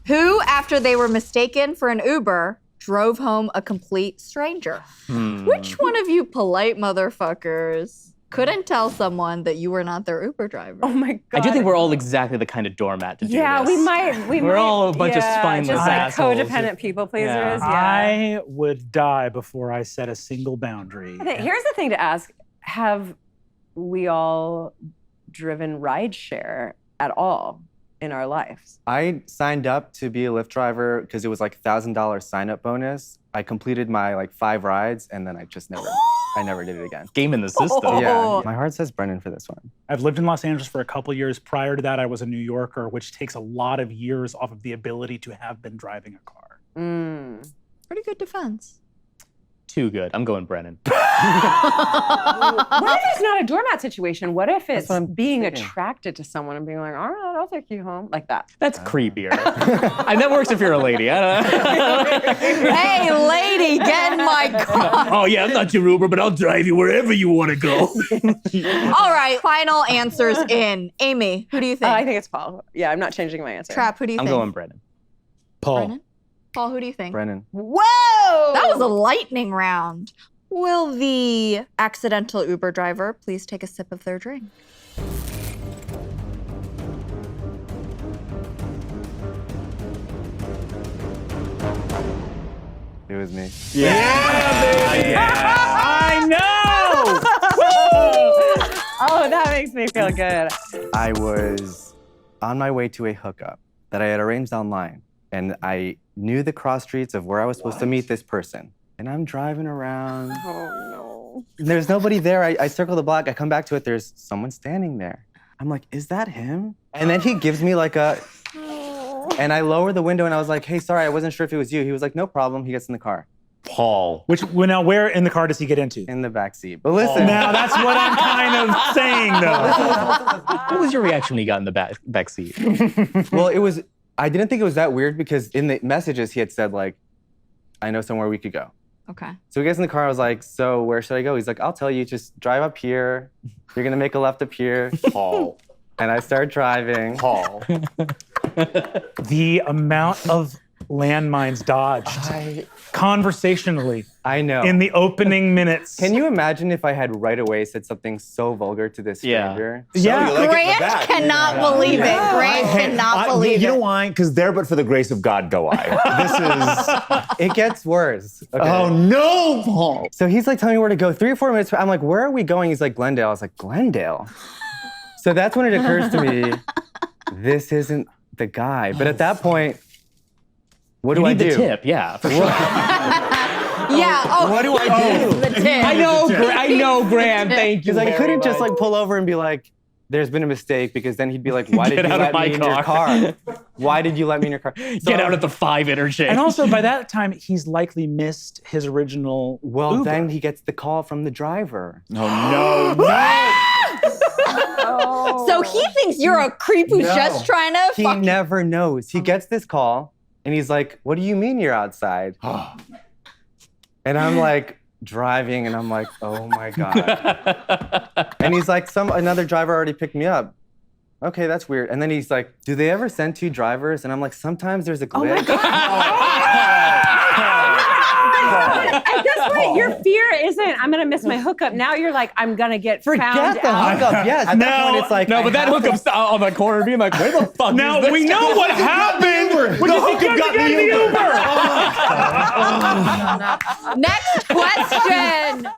Who, after they were mistaken for an Uber, drove home a complete stranger? Which one of you polite motherfuckers couldn't tell someone that you were not their Uber driver? Oh my God. I do think we're all exactly the kind of doormat to do this. Yeah, we might. We're all a bunch of spineless just like assholes. codependent people pleasers. Yeah. I would die before I set a single boundary. Here's the thing to ask. Have we all driven rideshare at all in our lives? I signed up to be a Lyft driver because it was like $1,000 sign-up bonus. I completed my like 5 rides and then I never did it again. Game in the system. Yeah, my heart says Brennan for this one. I've lived in Los Angeles for a couple years. Prior to that, I was a New Yorker, which takes a lot of years off of the ability to have been driving a car. Pretty good defense. Too good. I'm going Brennan. What if it's not a doormat situation? What if it's being attracted to someone and being like, all right, I'll take you home, like that? That's creepier. And that works if you're a lady. I don't know. Hey, lady, get in my car. Oh yeah, I'm not your Uber, but I'll drive you wherever you want to go. All right, final answers in. Amy, who do you think? I think it's Paul. Yeah, I'm not changing my answer. Trap, who do you I'm think? going Brennan. Paul. Brennan? Paul, who do you think? Brennan. Whoa! That was a lightning round. Will the accidental Uber driver please take a sip of their drink? It was me. I know! Oh, that makes me feel good. I was on my way to a hookup that I had arranged online. And I knew the cross streets of where I was supposed to meet this person. And I'm driving around. Oh, no. There's nobody there. I circle the block. I come back to it. There's someone standing there. I'm like, is that him? And then he gives me like a... And I lower the window and I was like, hey, sorry, I wasn't sure if it was you. He was like, no problem. He gets in the car. Paul. Now, where in the car does he get into? In the back seat. But listen. Now, that's what I'm kind of saying, though. What was your reaction when he got in the back seat? Well, I didn't think it was that weird because in the messages he had said like, I know somewhere we could go. Okay. So he gets in the car, I was like, so where should I go? He's like, I'll tell you, just drive up here. You're gonna make a left up here. Paul. And I start driving. Paul. The amount of landmines dodged conversationally. I know. In the opening minutes. Can you imagine if I had right away said something so vulgar to this stranger? Yeah. Grant cannot believe it. Grant cannot believe it. You know why? Because there but for the grace of God go I. This is... It gets worse. Okay. Oh no, Paul. So he's like telling me where to go. 3 or 4 minutes. I'm like, where are we going? He's like, Glendale. I was like, Glendale? So that's when it occurs to me, this isn't the guy. But at that point, what do I do? You need the tip, yeah, for sure. Yeah. Oh, what do I do? the tip. I know, Grant. Thank you. Because I couldn't just like pull over and be like, there's been a mistake, because then he'd be like, why did you let me in your car? Why did you let me in your car? So, Get out at the 5 interchange. And also, by that time, he's likely missed his original Uber. Then he gets the call from the driver. Oh no. So he thinks you're a creep who's just trying to He never knows. He gets this call, and he's like, what do you mean you're outside? And I'm like, driving, and I'm like, oh my God. And he's like, another driver already picked me up. Okay, that's weird. And then he's like, do they ever send 2 drivers? And I'm like, sometimes there's a glitch. Oh my God. At this point, your fear isn't, I'm going to miss my hookup. Now you're like, I'm going to get found Forget the out. hookup. Yes. At that point, it's like, no, but that hookup's on the corner being like, where the fuck Now, is this we know what happened when you got the Uber. Next question.